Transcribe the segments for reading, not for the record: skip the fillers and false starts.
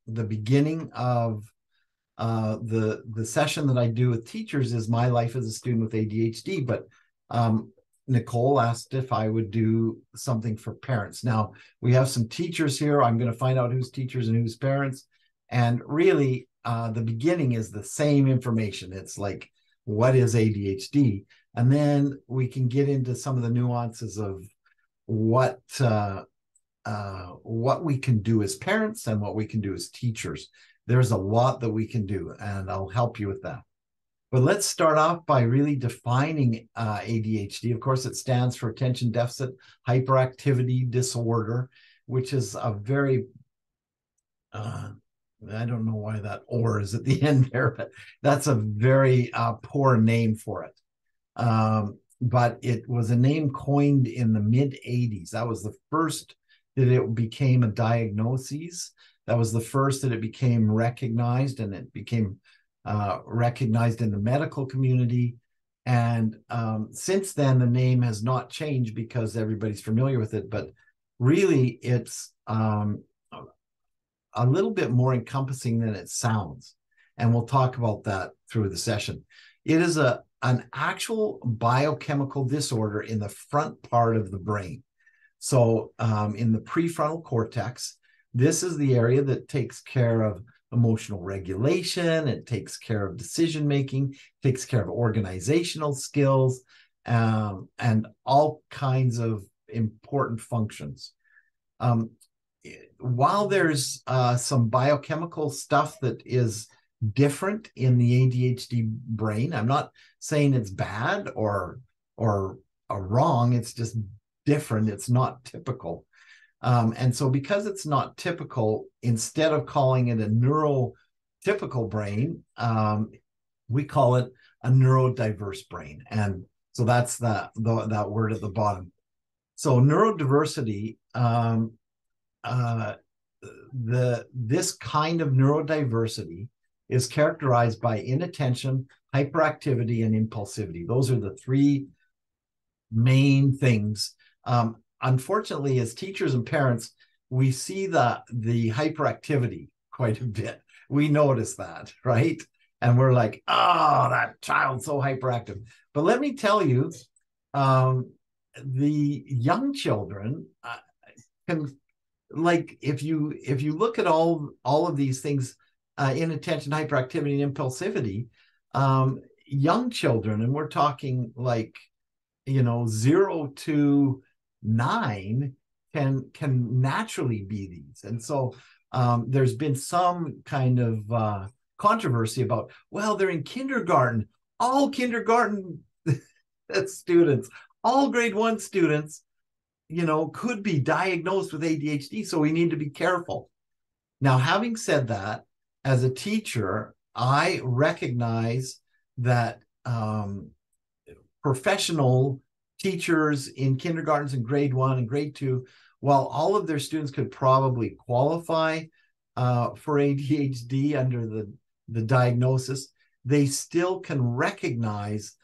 the beginning of the session that I do with teachers is my life as a student with ADHD. But Nicole asked if I would do something for parents. Now, we have some teachers here. I'm going to find out who's teachers and who's parents. And really, the beginning is the same information. It's like, what is ADHD? And then we can get into some of the nuances of what we can do as parents and what we can do as teachers. There's a lot that we can do, and I'll help you with that. But let's start off by really defining ADHD. Of course, it stands for Attention Deficit Hyperactivity Disorder, which is a very, I don't know why that "or" is at the end there, but that's a very poor name for it. But it was a name coined in the mid-'80s. That was the first that it became a diagnosis. That was the first that it became recognized, and it became recognized in the medical community. And since then, the name has not changed because everybody's familiar with it. But really, it's a little bit more encompassing than it sounds. And we'll talk about that through the session. It is an actual biochemical disorder in the front part of the brain. So in the prefrontal cortex, this is the area that takes care of emotional regulation. It takes care of decision-making, takes care of organizational skills, and all kinds of important functions. While there's some biochemical stuff that is different in the ADHD brain, I'm not saying it's bad or wrong. It's just different. It's not typical. And so because it's not typical, instead of calling it a neurotypical brain, we call it a neurodiverse brain. And so that's that word at the bottom. So neurodiversity, this kind of neurodiversity is characterized by inattention, hyperactivity, and impulsivity. Those are the three main things. Unfortunately, as teachers and parents, we see the hyperactivity quite a bit. We notice that, right? And we're like, oh, that child's so hyperactive. But let me tell you, the young children can, like, if you look at all of these things, inattention, hyperactivity, and impulsivity, young children, and we're talking like, 0 to 9 can naturally be these. And so there's been some kind of controversy about, well, they're in kindergarten. All kindergarten students, all grade 1 students, could be diagnosed with ADHD. So we need to be careful. Now, having said that, as a teacher, I recognize that professional teachers in kindergartens and grade 1 and grade 2, while all of their students could probably qualify for ADHD under the diagnosis, they still can recognize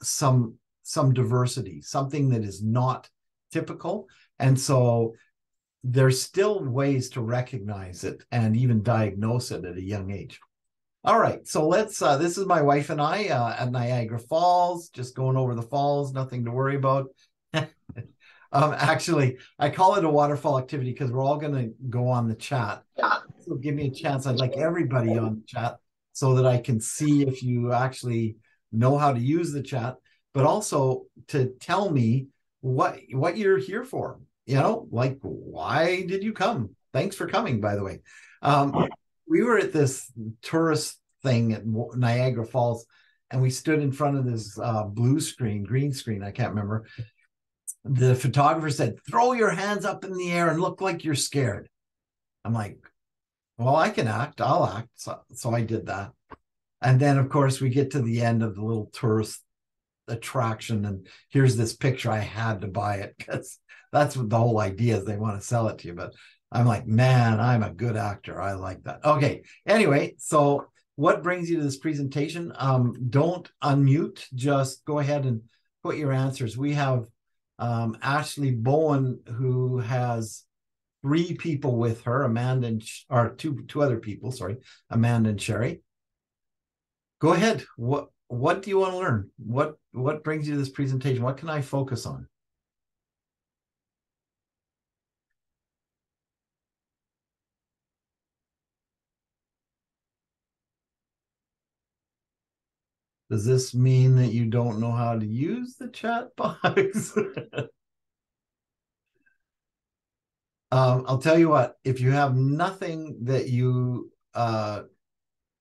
some diversity, something that is not typical. And so there's still ways to recognize it and even diagnose it at a young age. All right, so let's, this is my wife and I at Niagara Falls, just going over the falls, nothing to worry about. Actually, I call it a waterfall activity because we're all going to go on the chat. So give me a chance. I'd like everybody on the chat so that I can see if you actually know how to use the chat, but also to tell me what you're here for. Like, why did you come? Thanks for coming, by the way. We were at this tourist thing at Niagara Falls, and we stood in front of this green screen, I can't remember. The photographer said, throw your hands up in the air and look like you're scared. I'm like, well, I can act. I'll act. So I did that. And then, of course, we get to the end of the little tourist attraction, and here's this picture. I had to buy it because that's what the whole idea is. They want to sell it to you. But I'm like, man, I'm a good actor. I like that. Okay. Anyway, so what brings you to this presentation? Don't unmute. Just go ahead and put your answers. We have Ashley Bowen, who has three people with her, Amanda and or two other people, sorry, Amanda and Sherry. Go ahead. What do you want to learn? What brings you to this presentation? What can I focus on? Does this mean that you don't know how to use the chat box? I'll tell you what, if you have nothing that you to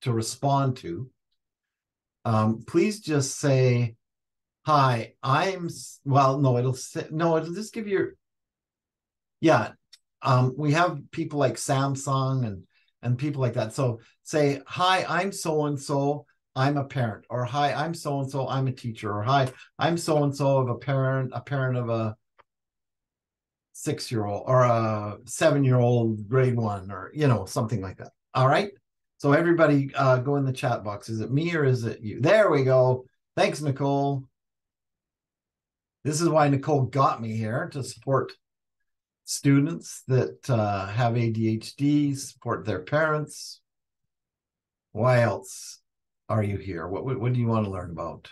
respond to, please just say, hi, well, no, it'll just give you, yeah. We have people like Samsung and people like that. So say, hi, I'm so-and-so, I'm a parent, or hi, I'm so-and-so, I'm a teacher, or hi, I'm so-and-so of a parent of a 6-year-old or a 7-year-old grade 1, or something like that. All right. So everybody go in the chat box. Is it me or is it you? There we go. Thanks, Nicole. This is why Nicole got me here, to support students that have ADHD, support their parents. Why else are you here? What do you want to learn about?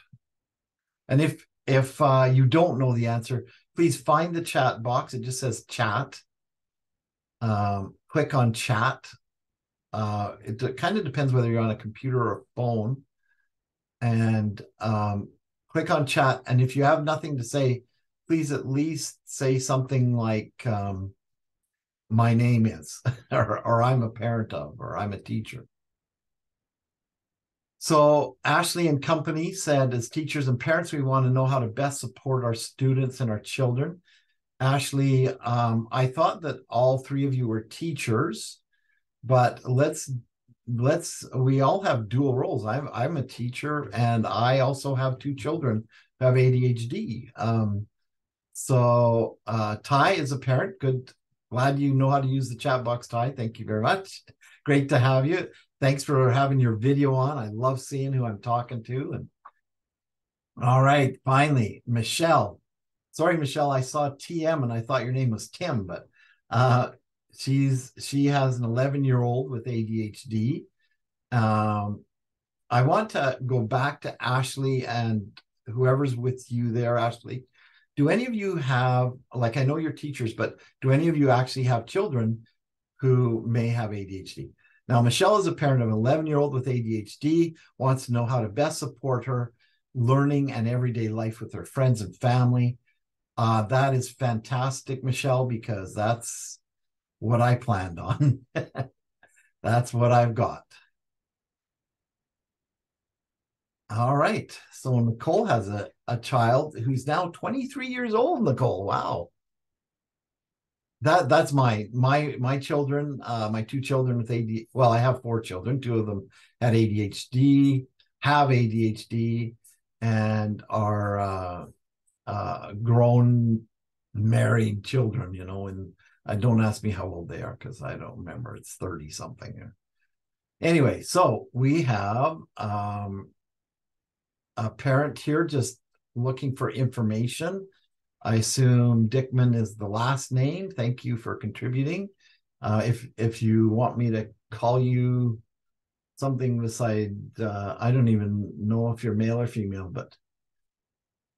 And if you don't know the answer, please find the chat box. It just says chat. Click on chat. It kind of depends whether you're on a computer or a phone. And click on chat. And if you have nothing to say, please at least say something like, my name is, or I'm a parent of, or I'm a teacher. So Ashley and company said, as teachers and parents, we want to know how to best support our students and our children. Ashley, I thought that all three of you were teachers, but we all have dual roles. I'm a teacher, and I also have two children who have ADHD. So Ty is a parent. Good. Glad you know how to use the chat box, Ty. Thank you very much. Great to have you. Thanks for having your video on. I love seeing who I'm talking to. And all right, finally, Michelle. Sorry, Michelle, I saw TM and I thought your name was Tim, but she has an 11-year-old with ADHD. I want to go back to Ashley and whoever's with you there, Ashley. Do any of you have, like, I know you're teachers, but do any of you actually have children who may have ADHD? Now, Michelle is a parent of an 11-year-old with ADHD, wants to know how to best support her learning and everyday life with her friends and family. That is fantastic, Michelle, because that's what I planned on. That's what I've got. All right. So Nicole has a child who's now 23 years old, Nicole. Wow. That's my children, my two children with ADHD. Well, I have 4 children. 2 of them had ADHD, have ADHD, and are grown, married children, and don't ask me how old they are because I don't remember. It's 30 something. Anyway, so we have a parent here just looking for information. I assume Dickman is the last name. Thank you for contributing. If you want me to call you something beside, I don't even know if you're male or female, but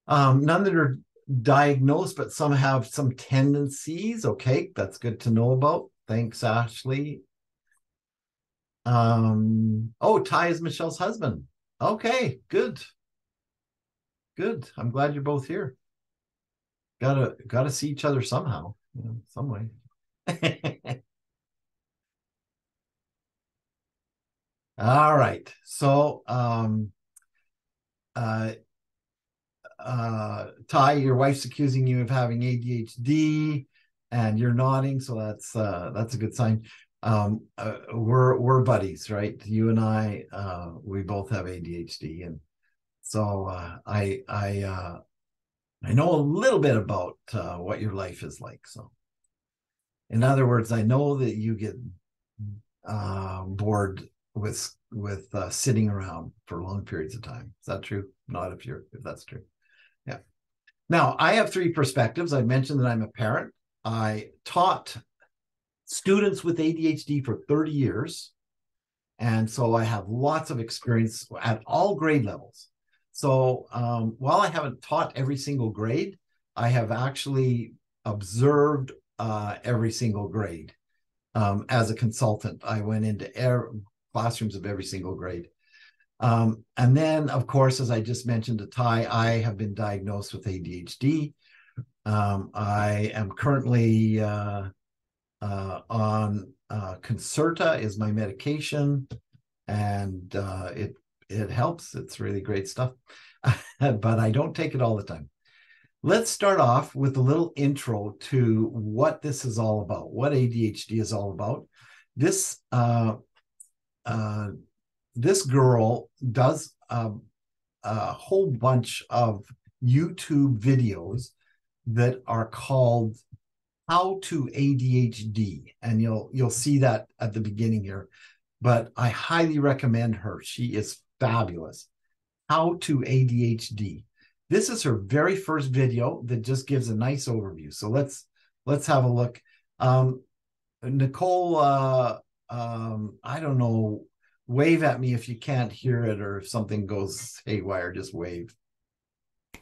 none that are diagnosed, but some have some tendencies. Okay, that's good to know about. Thanks, Ashley. Oh, Ty is Michelle's husband. Okay, good. Good. I'm glad you're both here. Gotta see each other somehow, some way. All right. So Ty, your wife's accusing you of having ADHD and you're nodding, so that's a good sign. We're buddies, right? You and I, we both have ADHD, and so I know a little bit about what your life is like. So, in other words, I know that you get bored with sitting around for long periods of time. Is that true? Not if that's true. Yeah. Now, I have 3 perspectives. I mentioned that I'm a parent. I taught students with ADHD for 30 years. And so I have lots of experience at all grade levels. So while I haven't taught every single grade, I have actually observed every single grade. As a consultant, I went into classrooms of every single grade. And then, of course, as I just mentioned to Ty, I have been diagnosed with ADHD. I am currently on Concerta is my medication, and it helps. It's really great stuff, but I don't take it all the time. Let's start off with a little intro to what this is all about, what ADHD is all about. This this girl does a whole bunch of YouTube videos that are called How to ADHD, and you'll see that at the beginning here, but I highly recommend her. She is fabulous. How to ADHD. This is her very first video that just gives a nice overview. So let's have a look. Nicole, I don't know, wave at me if you can't hear it, or if something goes haywire, just wave.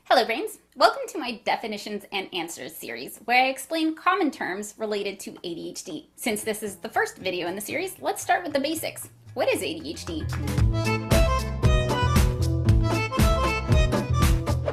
Hello, brains. Welcome to my Definitions and Answers series, where I explain common terms related to ADHD. Since this is the first video in the series, let's start with the basics. What is ADHD?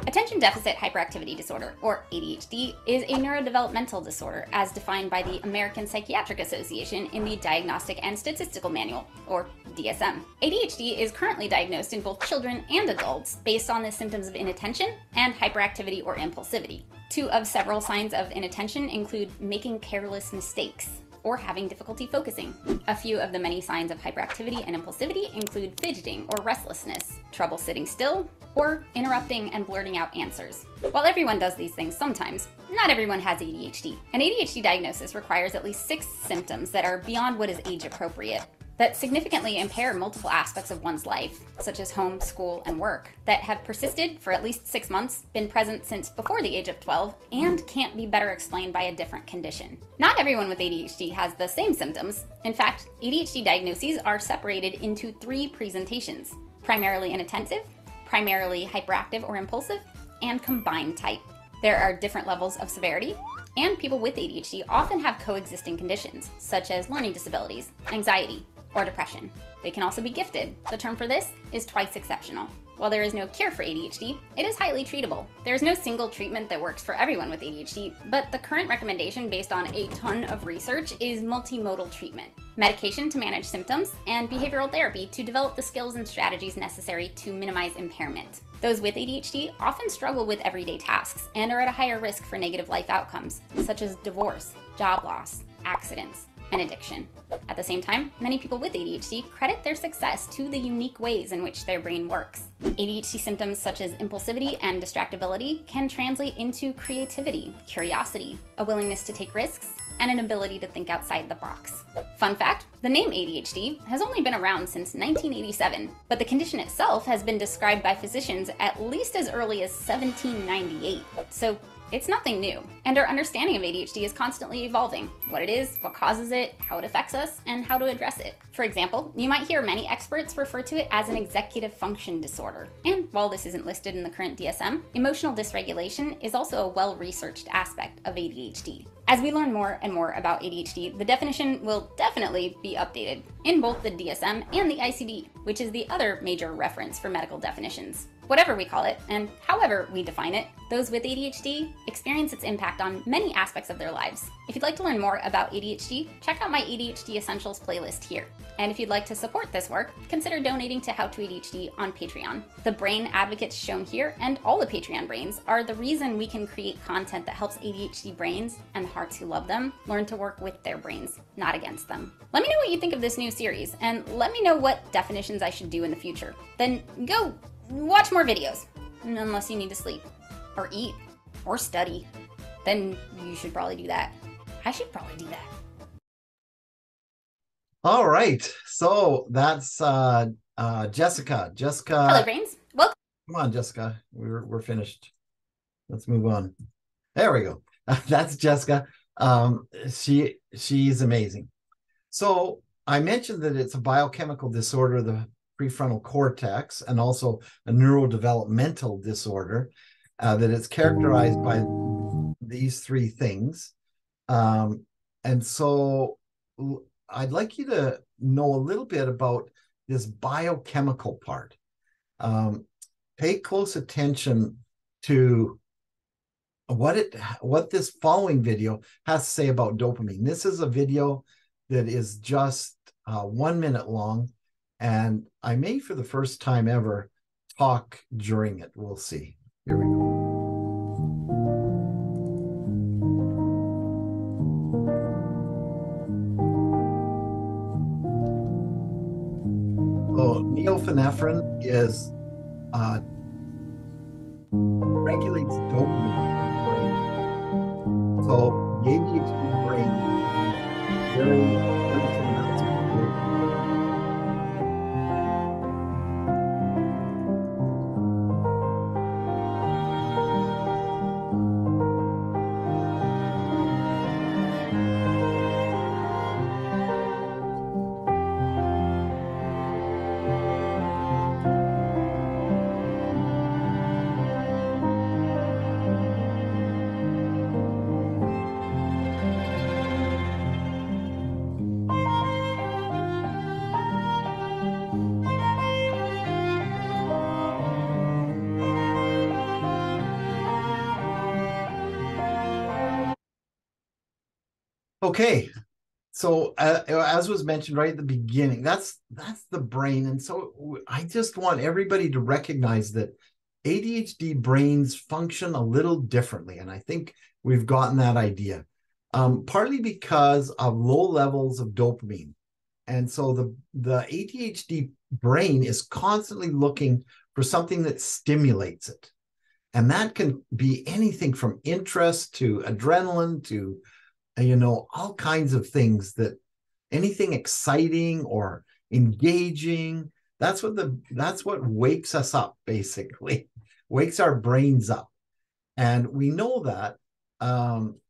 Attention Deficit Hyperactivity Disorder, or ADHD, is a neurodevelopmental disorder as defined by the American Psychiatric Association in the Diagnostic and Statistical Manual, or DSM. ADHD is currently diagnosed in both children and adults based on the symptoms of inattention and hyperactivity or impulsivity. Two of several signs of inattention include making careless mistakes or having difficulty focusing. A few of the many signs of hyperactivity and impulsivity include fidgeting or restlessness, trouble sitting still, or interrupting and blurting out answers. While everyone does these things sometimes, not everyone has ADHD. An ADHD diagnosis requires at least 6 symptoms that are beyond what is age appropriate, that significantly impair multiple aspects of one's life, such as home, school, and work, that have persisted for at least 6 months, been present since before the age of 12, and can't be better explained by a different condition. Not everyone with ADHD has the same symptoms. In fact, ADHD diagnoses are separated into 3 presentations: primarily inattentive, primarily hyperactive or impulsive, and combined type. There are different levels of severity, and people with ADHD often have coexisting conditions, such as learning disabilities, anxiety, or depression. They can also be gifted. The term for this is twice exceptional. While there is no cure for ADHD, it is highly treatable. There is no single treatment that works for everyone with ADHD, but the current recommendation based on a ton of research is multimodal treatment: medication to manage symptoms, and behavioral therapy to develop the skills and strategies necessary to minimize impairment. Those with ADHD often struggle with everyday tasks and are at a higher risk for negative life outcomes, such as divorce, job loss, accidents, and addiction. At the same time, many people with ADHD credit their success to the unique ways in which their brain works. ADHD symptoms such as impulsivity and distractibility can translate into creativity, curiosity, a willingness to take risks, and an ability to think outside the box. Fun fact, the name ADHD has only been around since 1987, but the condition itself has been described by physicians at least as early as 1798. So it's nothing new, and our understanding of ADHD is constantly evolving: what it is, what causes it, how it affects us, and how to address it. For example, you might hear many experts refer to it as an executive function disorder. And while this isn't listed in the current DSM, emotional dysregulation is also a well-researched aspect of ADHD. As we learn more and more about ADHD, the definition will definitely be updated in both the DSM and the ICD, which is the other major reference for medical definitions. Whatever we call it, and however we define it, those with ADHD experience its impact on many aspects of their lives. If you'd like to learn more about ADHD, check out my ADHD Essentials playlist here. And if you'd like to support this work, consider donating to How to ADHD on Patreon. The brain advocates shown here, and all the Patreon brains, are the reason we can create content that helps ADHD brains and hearts who love them learn to work with their brains, not against them. Let me know what you think of this new series, and let me know what definitions I should do in the future. Then go watch more videos, unless you need to sleep, or eat, or study. Then you should probably do that. I should probably do that. All right, so that's Jessica. Jessica. Hello, brains. Welcome. Come on, Jessica. We're finished. Let's move on. There we go. That's Jessica. She's amazing. So I mentioned that it's a biochemical disorder of the prefrontal cortex and also a neurodevelopmental disorder, that it's characterized by these three things. Um, and so I'd like you to know a little bit about this biochemical part. Um, Pay close attention to what this following video has to say about dopamine. This is a video that is just 1 minute long, and I may, for the first time ever, talk during it. We'll see. Here we go. So neophenephrine is regulates dopamine in the brain. So the ADHD brain very limited amounts of dopamine. Okay, so as was mentioned right at the beginning, that's the brain, and so I just want everybody to recognize that ADHD brains function a little differently, and I think we've gotten that idea. Partly because of low levels of dopamine, and so the ADHD brain is constantly looking for something that stimulates it, and that can be anything from interest to adrenaline to all kinds of things, that anything exciting or engaging, that's what wakes us up, basically wakes our brains up. And we know that.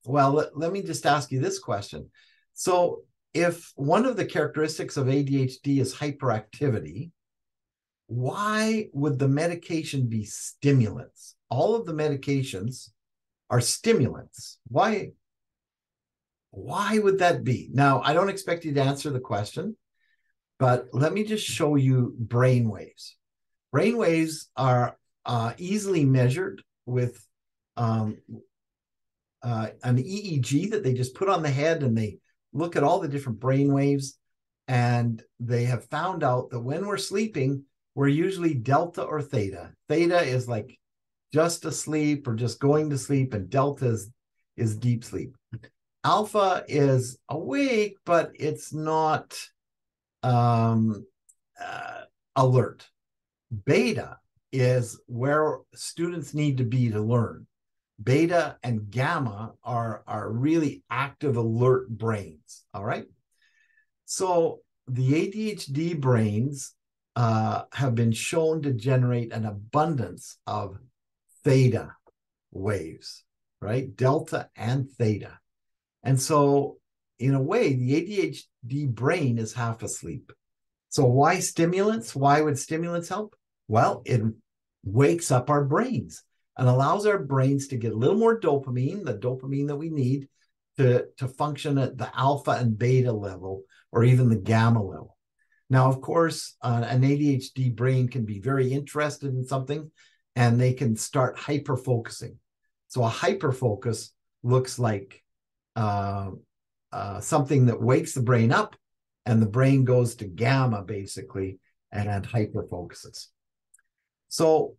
Well, let me just ask you this question. So if one of the characteristics of ADHD is hyperactivity, why would the medication be stimulants? All of the medications are stimulants. Why would that be? Now, I don't expect you to answer the question, but let me just show you brain waves. Brain waves are easily measured with an EEG that they just put on the head, and they look at all the different brain waves. And they have found out that when we're sleeping, we're usually delta or theta. Theta is like just asleep or just going to sleep, and delta is deep sleep. Alpha is awake, but it's not um, alert. Beta is where students need to be to learn. Beta and gamma are really active, alert brains. All right. So the ADHD brains have been shown to generate an abundance of theta waves, right? Delta and theta. And so, in a way, the ADHD brain is half asleep. So, why stimulants? Why would stimulants help? Well, it wakes up our brains and allows our brains to get a little more dopamine, the dopamine that we need to function at the alpha and beta level, or even the gamma level. Now, of course, an ADHD brain can be very interested in something, and they can start hyper focusing. So, a hyper focus looks like something that wakes the brain up, and the brain goes to gamma, basically, and hyper focuses. So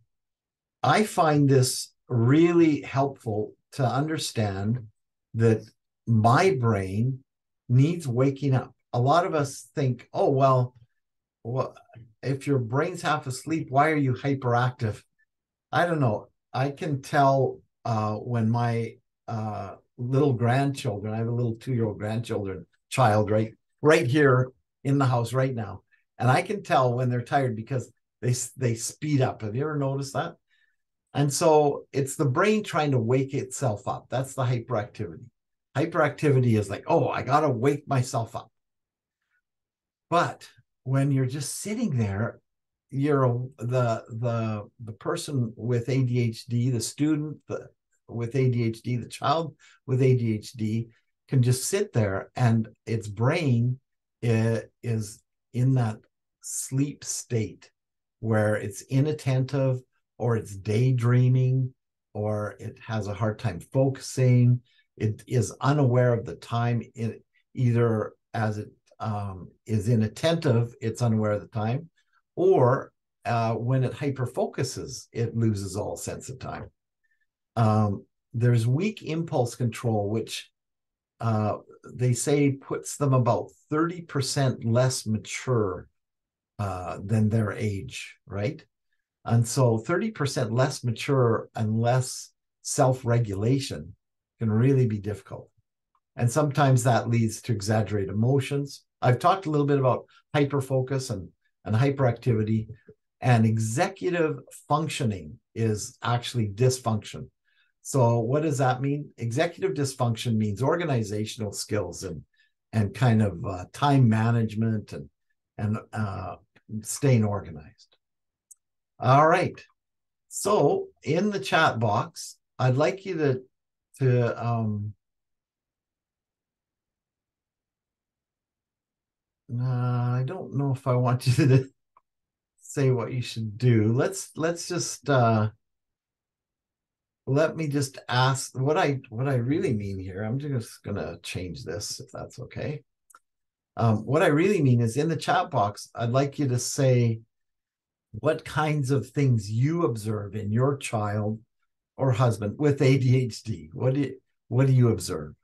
I find this really helpful to understand that my brain needs waking up. A lot of us think, oh, well, if your brain's half asleep, why are you hyperactive? I don't know. I can tell when my little grandchildren, I have a little 2-year-old child right here in the house right now, and I can tell when they're tired because they speed up. Have you ever noticed that? And so it's the brain trying to wake itself up. That's the hyperactivity. Hyperactivity is like, oh, I got to wake myself up. But when you're just sitting there, you're the person with ADHD, the student with ADHD, the child with ADHD can just sit there and its brain is in that sleep state where it's inattentive or it's daydreaming or it has a hard time focusing. It is unaware of the time, either as it is inattentive, it's unaware of the time, or when it hyper focuses, it loses all sense of time. There's weak impulse control, which they say puts them about 30% less mature than their age, right? And so 30% less mature and less self-regulation can really be difficult. And sometimes that leads to exaggerated emotions. I've talked a little bit about hyperfocus and hyperactivity, and executive functioning is actually dysfunction. So what does that mean? Executive dysfunction means organizational skills and kind of time management and staying organized. All right. So in the chat box, I'd like you to I don't know if I want you to say what you should do. Let's just let me just ask what I really mean here. I'm just gonna change this if that's okay. What I really mean is in the chat box, I'd like you to say what kinds of things you observe in your child or husband with ADHD. What do you observe?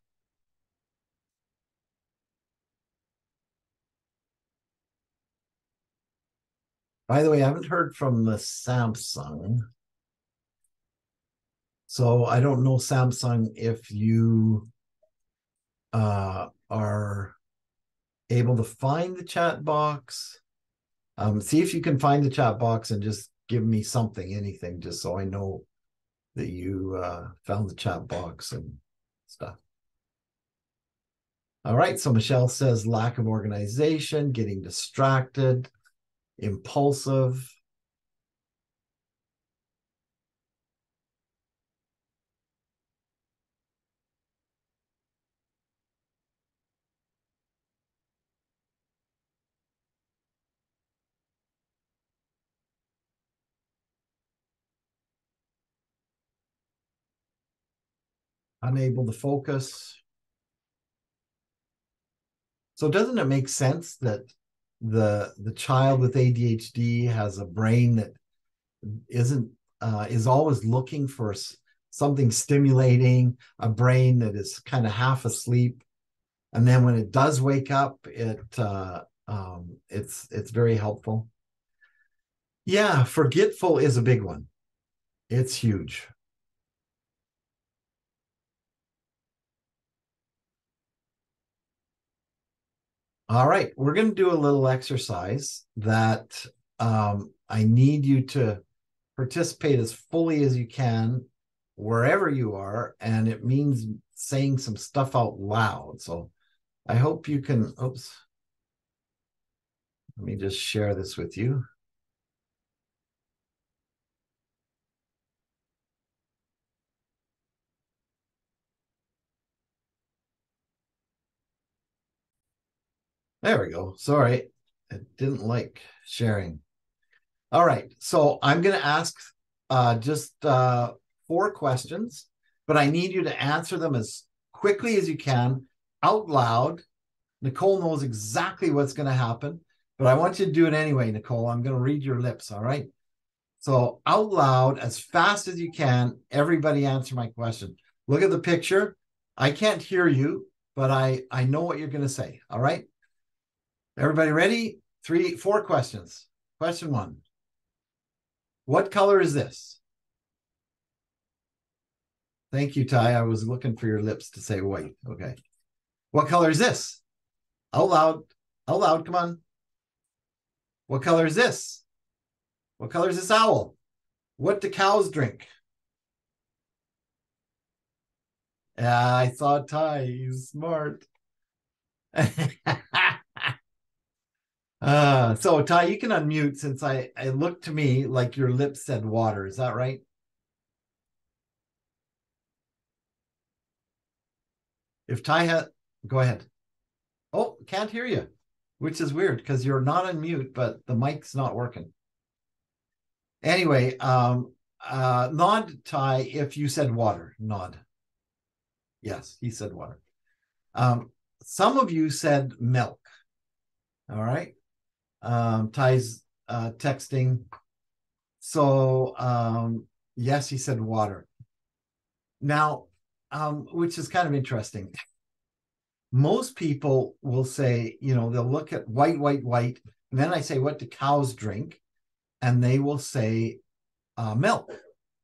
By the way, I haven't heard from the Samsung. So I don't know, Samsung, if you are able to find the chat box. See if you can find the chat box and just give me something, anything, just so I know that you found the chat box and stuff. All right, so Michelle says lack of organization, getting distracted, impulsive. Unable to focus. So doesn't it make sense that the child with ADHD has a brain that isn't is always looking for something stimulating, a brain that is kind of half asleep, and then when it does wake up, it's very helpful. Yeah, forgetful is a big one. It's huge. All right, we're going to do a little exercise that I need you to participate as fully as you can wherever you are, and it means saying some stuff out loud. So I hope you can, oops, let me just share this with you. There we go. Sorry, it didn't like sharing. All right, so I'm going to ask just 4 questions, but I need you to answer them as quickly as you can out loud. Nicole knows exactly what's going to happen, but I want you to do it anyway, Nicole. I'm going to read your lips, all right? So out loud, as fast as you can, everybody answer my question. Look at the picture. I can't hear you, but I know what you're going to say, all right? Everybody ready? 4 questions. Question 1. What color is this? Thank you, Ty. I was looking for your lips to say white. Okay. What color is this? Out loud. Out loud. Come on. What color is this? What color is this owl? What do cows drink? Yeah, I saw Ty. He's smart. So Ty, you can unmute since I looked to me like your lips said water. Is that right? If Ty had, go ahead. Oh, can't hear you, which is weird because you're not on mute, but the mic's not working. Anyway, nod, Ty, if you said water. Nod. Yes, he said water. Some of you said milk. All right. Ty's texting. So yes, he said water. Now, which is kind of interesting. Most people will say, they'll look at white, white, white, and then I say, what do cows drink? And they will say milk,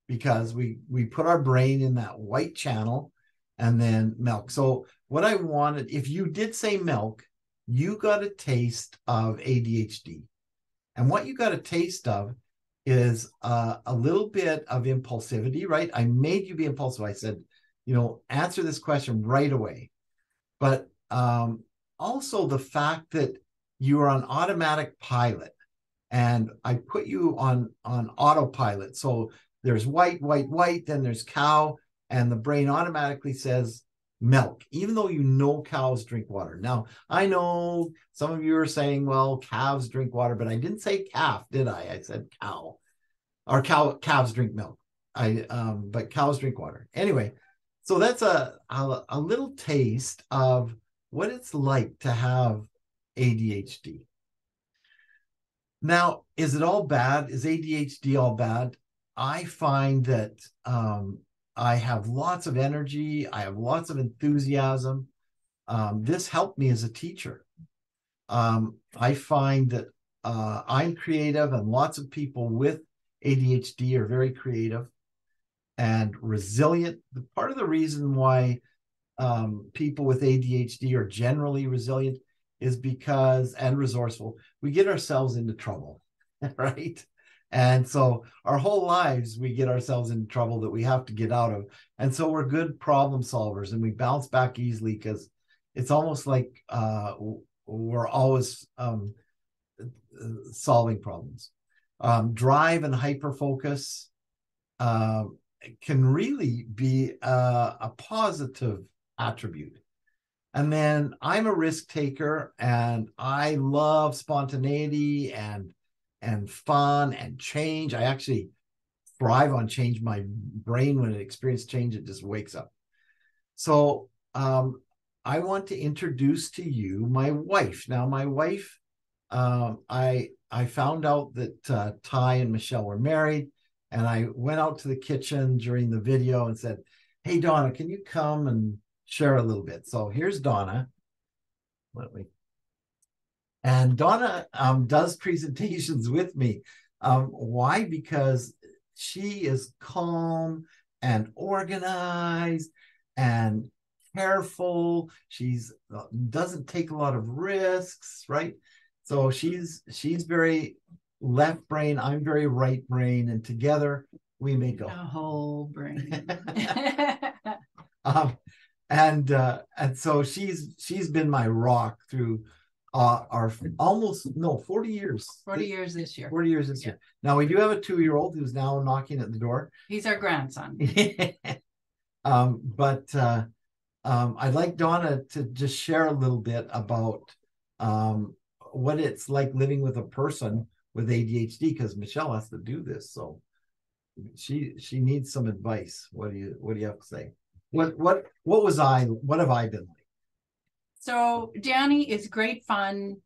because we put our brain in that white channel, and then milk. So what I wanted, if you did say milk, you got a taste of ADHD. And what you got a taste of is a little bit of impulsivity, right? I made you be impulsive. I said, answer this question right away. But also the fact that you are on automatic pilot, and I put you on autopilot. So there's white, white, white, then there's cow, and the brain automatically says milk, even though cows drink water. Now, I know some of you are saying, well, calves drink water, but I didn't say calf, did I? I said cow. Or calves drink milk. But cows drink water. Anyway, so that's a little taste of what it's like to have ADHD. Now, is it all bad? Is ADHD all bad? I find that I have lots of energy. I have lots of enthusiasm. This helped me as a teacher. I find that I'm creative, and lots of people with ADHD are very creative and resilient. Part of the reason why people with ADHD are generally resilient is because, and resourceful, we get ourselves into trouble, right? And so our whole lives, we get ourselves into trouble that we have to get out of. And so we're good problem solvers, and we bounce back easily because it's almost like we're always solving problems. Drive and hyper focus can really be a positive attribute. And then I'm a risk taker, and I love spontaneity and fun and change. I actually thrive on change. My brain, when it experiences change, it just wakes up. So I want to introduce to you my wife. Now, my wife, I found out that Ty and Michelle were married, and I went out to the kitchen during the video and said, hey, Donna, can you come and share a little bit? So here's Donna. And Donna does presentations with me. Why? Because she is calm and organized and careful. She's doesn't take a lot of risks, right? So she's very left brain. I'm very right brain, and together we make a whole brain. And so she's been my rock through our almost 40 years. 40 years this year. 40 years this year. Now we do have a 2-year-old who's now knocking at the door. He's our grandson. But I'd like Donna to just share a little bit about what it's like living with a person with ADHD, because Michelle has to do this, so she needs some advice. What do you have to say? What have I been like? So Danny is great fun.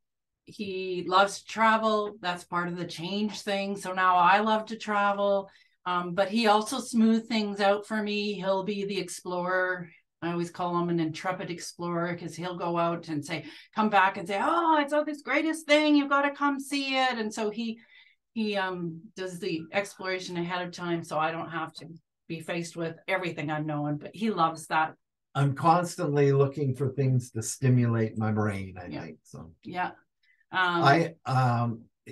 He loves to travel. That's part of the change thing. So now I love to travel. But he also smooths things out for me. He'll be the explorer. I always call him an intrepid explorer, because he'll go out and come back and say, oh, I saw this greatest thing. You've got to come see it. And so he does the exploration ahead of time, so I don't have to be faced with everything unknown, but he loves that. I'm constantly looking for things to stimulate my brain, I think. So yeah.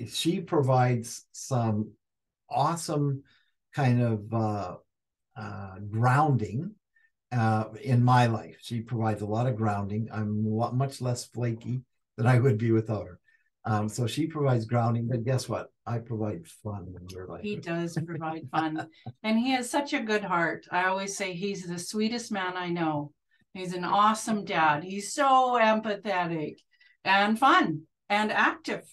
She provides some awesome kind of grounding, in my life. She provides a lot of grounding. I'm much less flaky than I would be without her. So she provides grounding, but guess what? I provide fun in your life. He does provide fun. And he has such a good heart. I always say he's the sweetest man I know. He's an awesome dad. He's so empathetic and fun and active.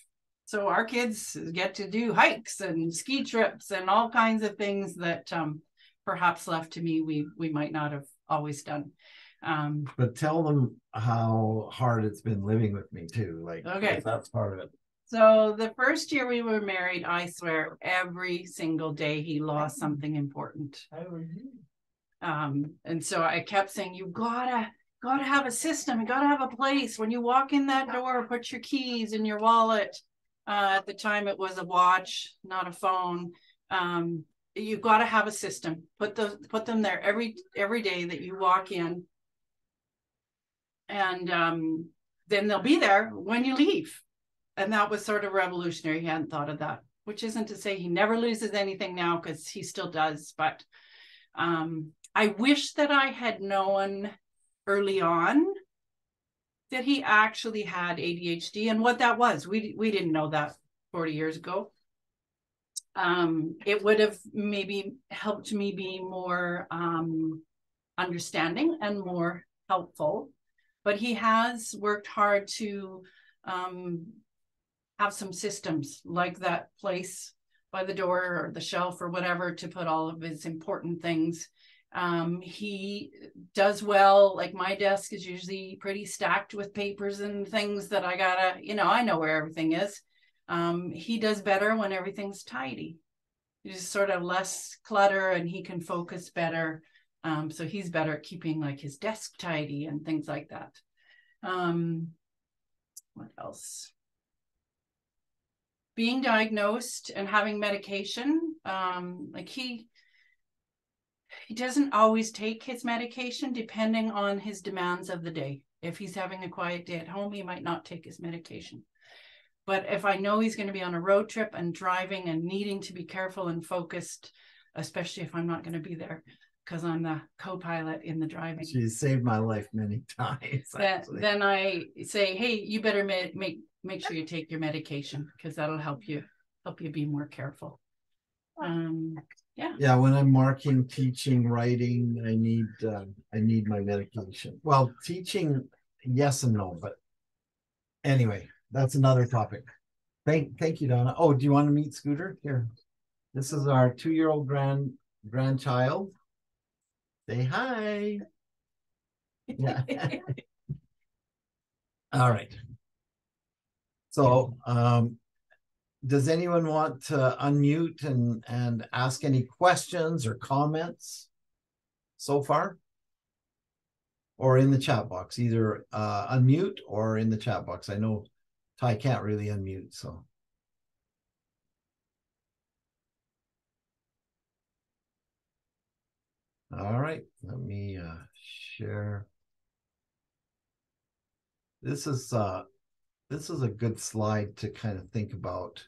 So our kids get to do hikes and ski trips and all kinds of things that perhaps left to me, we might not have always done. But tell them how hard it's been living with me too. Like, okay, that's part of it. So the first year we were married, I swear every single day he lost something important. And so I kept saying, you gotta have a system. You gotta have a place. When you walk in that door, put your keys in your wallet. At the time it was a watch, not a phone. You gotta have a system. Put them there every day that you walk in. And then they'll be there when you leave. And that was sort of revolutionary. He hadn't thought of that, which isn't to say he never loses anything now, because he still does. But I wish that I had known early on that he actually had ADHD and what that was. We didn't know that 40 years ago. It would have maybe helped me be more understanding and more helpful. But he has worked hard to have some systems, like that place by the door or the shelf or whatever, to put all of his important things. He does well. Like my desk is usually pretty stacked with papers and things that I gotta, I know where everything is. He does better when everyth's tidy. There's sort of less clutter and he can focus better. So he's better at keeping like his desk tidy and things like that. What else? Being diagnosed and having medication, like he doesn't always take his medication depending on his demands of the day. If he's having a quiet day at home, he might not take his medication. But if I know he's going to be on a road trip and driving and needing to be careful and focused, especially if I'm not going to be there because I'm the co-pilot in the driving. She saved my life many times. Then I say, hey, you better make sure you take your medication, because that'll help you be more careful. Yeah, when I'm marking, teaching, writing, I need my medication. Well, teaching, yes and no, but anyway, that's another topic. Thank you, Donna. Oh, do you want to meet Scooter? Here, this is our 2-year-old grandchild. Say hi. Yeah. All right. So does anyone want to unmute and ask any questions or comments so far? Or in the chat box, either unmute or in the chat box. I know Ty can't really unmute, so. All right, let me share. This is a good slide to kind of think about.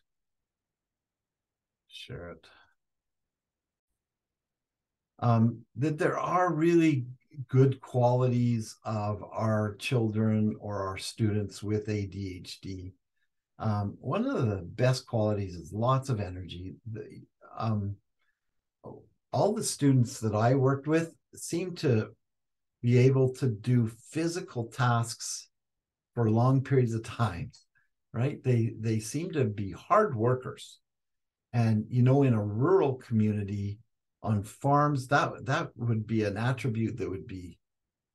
Share it. That there are really good qualities of our children or our students with ADHD. One of the best qualities is lots of energy. All the students that I worked with seem to be able to do physical tasks for long periods of time, right? They seem to be hard workers. And, in a rural community on farms, that would be an attribute that would be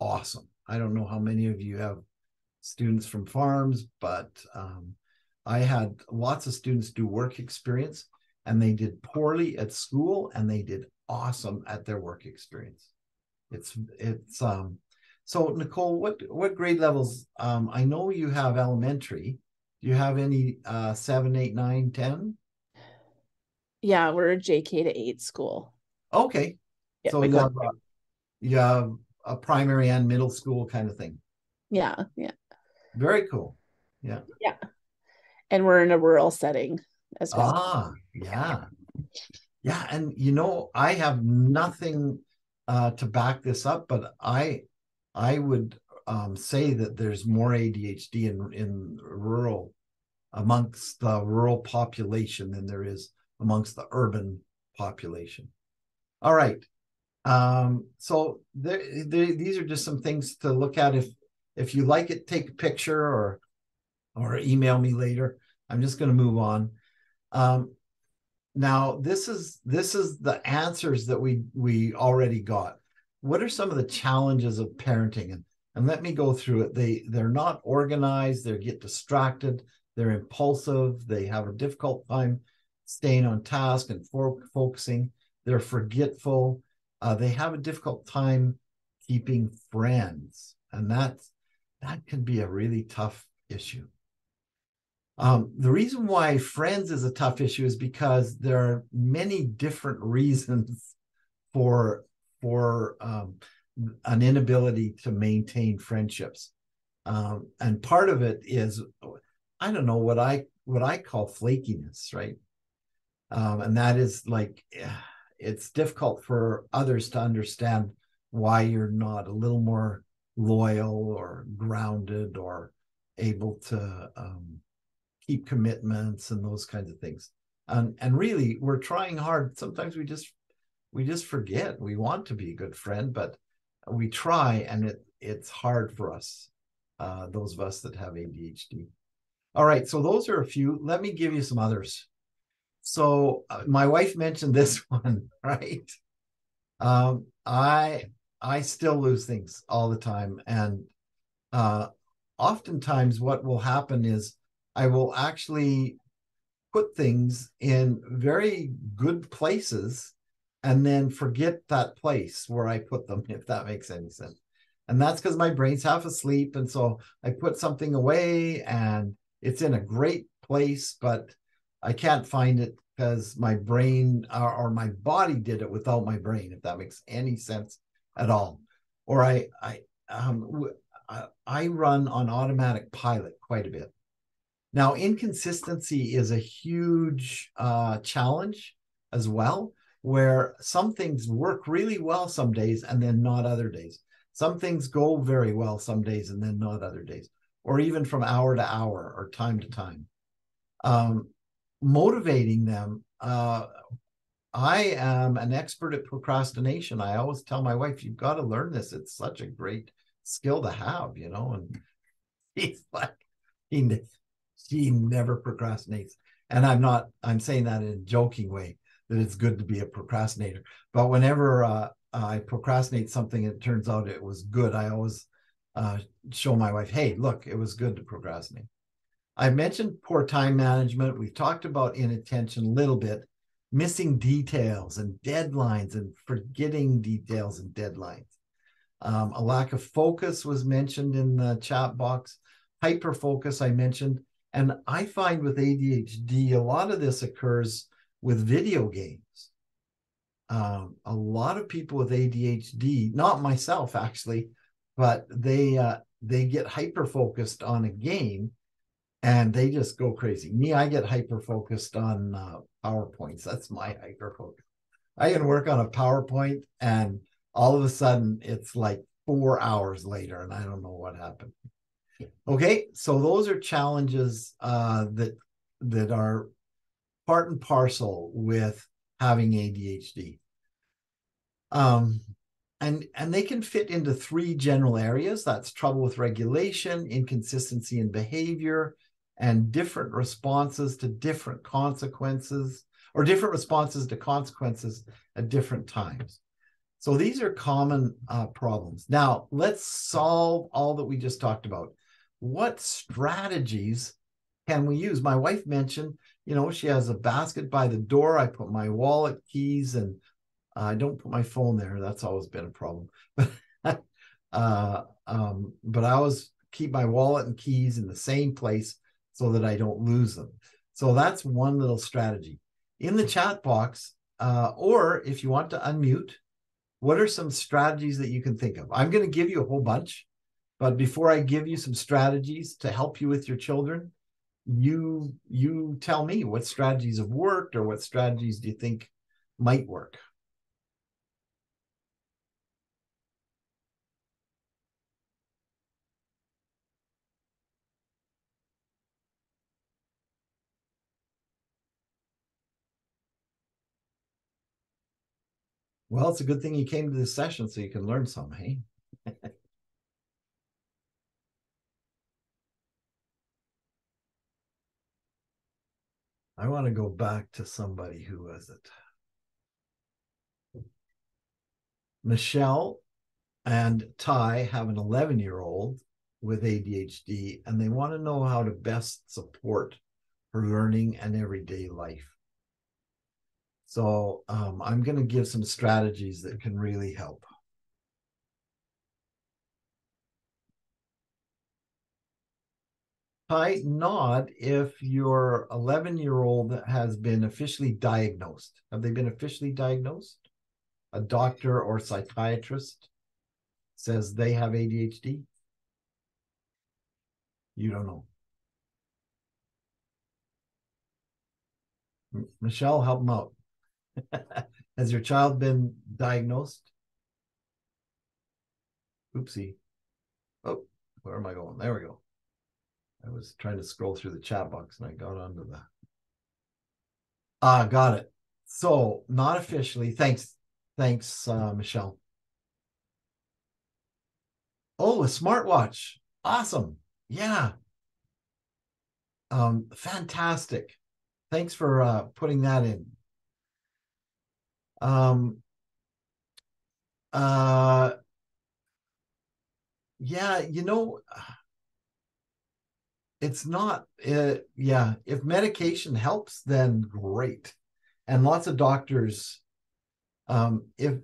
awesome. I don't know how many of you have students from farms, but I had lots of students do work experience, and they did poorly at school and they did awesome at their work experience. So Nicole, what grade levels? I know you have elementary. Do you have any 7, 8, 9, 10? Yeah, we're a JK to 8 school. Okay. Yeah, so you have a primary and middle school kind of thing. Yeah. Very cool. Yeah. And we're in a rural setting as well. Yeah. And I have nothing to back this up, but I would say that there's more ADHD in rural, amongst the rural population than there is amongst the urban population. All right. So these are just some things to look at. If you like it, take a picture or email me later. I'm just going to move on. Now this is the answers that we already got. What are some of the challenges of parenting? And let me go through it. They're not organized. They get distracted. They're impulsive. They have a difficult time staying on task and focusing. They're forgetful. They have a difficult time keeping friends, and that can be a really tough issue. The reason why friends is a tough issue is because there are many different reasons for an inability to maintain friendships. And part of it is, I don't know, what I call flakiness, right? And that is like, it's difficult for others to understand why you're not a little more loyal or grounded or able to keep commitments and those kinds of things. And really, we're trying hard. Sometimes we just forget. We want to be a good friend, but we try, and it's hard for us, those of us that have ADHD. All right, so those are a few. Let me give you some others. So my wife mentioned this one, right? I still lose things all the time, and oftentimes what will happen is I will actually put things in very good places and then forget that place where I put them, if that makes any sense. And that's because my brain's half asleep. And so I put something away and it's in a great place, but I can't find it because my brain or my body did it without my brain, if that makes any sense at all. Or I run on automatic pilot quite a bit. Now, inconsistency is a huge challenge as well, where some things work really well some days and then not other days. Some things go very well some days and then not other days, or even from hour to hour or time to time. Motivating them. I am an expert at procrastination. I always tell my wife, you've got to learn this. It's such a great skill to have, you know, and he's like, she never procrastinates. And I'm saying that in a joking way, that it's good to be a procrastinator. But whenever I procrastinate something and it turns out it was good, I always show my wife, hey, look, it was good to procrastinate. I mentioned poor time management. We've talked about inattention a little bit, missing details and deadlines and forgetting details and deadlines. A lack of focus was mentioned in the chat box. Hyperfocus I mentioned. And I find with ADHD, a lot of this occurs with video games. A lot of people with ADHD, not myself actually, but they get hyper-focused on a game and they just go crazy. Me, I get hyper-focused on PowerPoints. That's my hyper-focus. I can work on a PowerPoint and all of a sudden it's like 4 hours later and I don't know what happened. Okay, so those are challenges that are part and parcel with having ADHD. And they can fit into 3 general areas. That's trouble with regulation, inconsistency in behavior, and different responses to different consequences, or different responses to consequences at different times. So these are common problems. Now, let's solve all that we just talked about. What strategies can we use? My wife mentioned, you know, she has a basket by the door. I put my wallet, keys, and I don't put my phone there. That's always been a problem. But I always keep my wallet and keys in the same place so that I don't lose them. So that's one little strategy. In the chat box, or if you want to unmute, what are some strategies that you can think of? I'm going to give you a whole bunch. But before I give you some strategies to help you with your children, you tell me what strategies have worked or what strategies do you think might work? Well, it's a good thing you came to this session so you can learn some, hey? I want to go back to somebody. Who was it? Michelle and Ty have an 11-year-old with ADHD, and they want to know how to best support her learning and everyday life. So I'm going to give some strategies that can really help. Ty, nod if your 11-year-old has been officially diagnosed. Have they been officially diagnosed? A doctor or psychiatrist says they have ADHD? You don't know. Michelle, help them out. Has your child been diagnosed? Oopsie. Oh, where am I going? There we go. I was trying to scroll through the chat box and I got onto the. Got it. So not officially. Thanks, Michelle. Oh, a smartwatch. Awesome. Yeah. Fantastic. Thanks for putting that in. Yeah, it's not, yeah, if medication helps, then great. And lots of doctors, if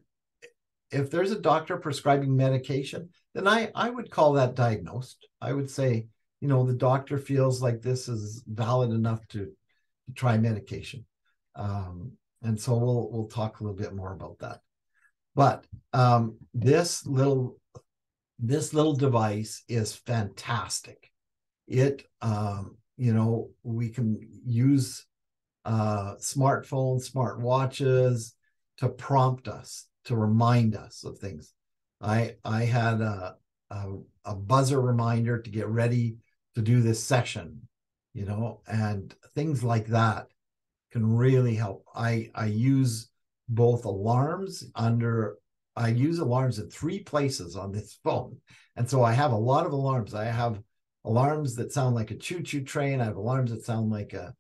there's a doctor prescribing medication, then I would call that diagnosed. I would say, the doctor feels like this is valid enough to try medication. And so we'll talk a little bit more about that. But this little device is fantastic. It, we can use smartphones, smartwatches to prompt us, to remind us of things. I had a buzzer reminder to get ready to do this session, and things like that can really help. I use both alarms I use alarms in 3 places on this phone. And so I have a lot of alarms. I have alarms that sound like a choo-choo train. I have alarms that sound like a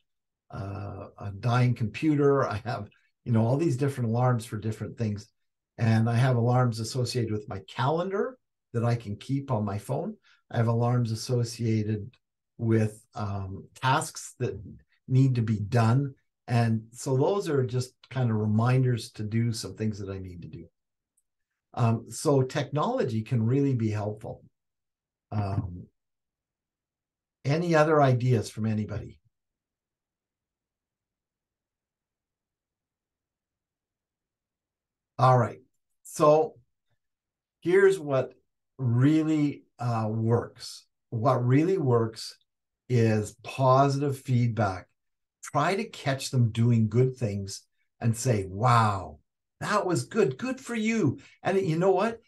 dying computer. I have, all these different alarms for different things. And I have alarms associated with my calendar that I can keep on my phone. I have alarms associated with tasks that need to be done. And so those are just kind of reminders to do some things that I need to do. So technology can really be helpful. Any other ideas from anybody? All right. So here's what really works. What really works is positive feedback. Try to catch them doing good things and say, wow, that was good. Good for you. And you know what?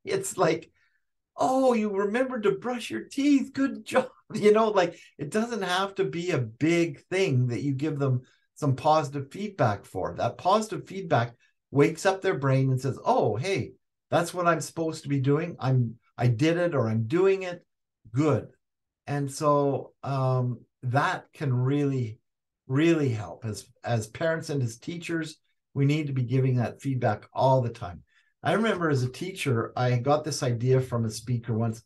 It's like, oh, you remembered to brush your teeth. Good job. It doesn't have to be a big thing that you give them some positive feedback for. That positive feedback wakes up their brain and says, oh, hey, that's what I'm supposed to be doing. I did it, or I'm doing it. Good. And so that can really, really help. As parents and as teachers, we need to be giving that feedback all the time. I remember as a teacher, I got this idea from a speaker once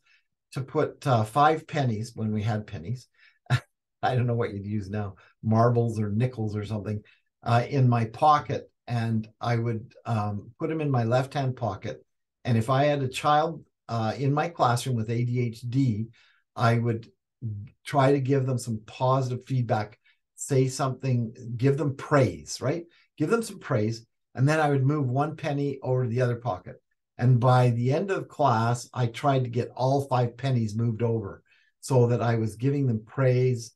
to put 5 pennies, when we had pennies. I don't know what you'd use now, marbles or nickels or something, in my pocket. And I would put them in my left-hand pocket. And if I had a child in my classroom with ADHD, I would try to give them some positive feedback, say something, give them praise, right? Give them some praise. And then I would move 1 penny over to the other pocket. And by the end of class, I tried to get all 5 pennies moved over so that I was giving them praise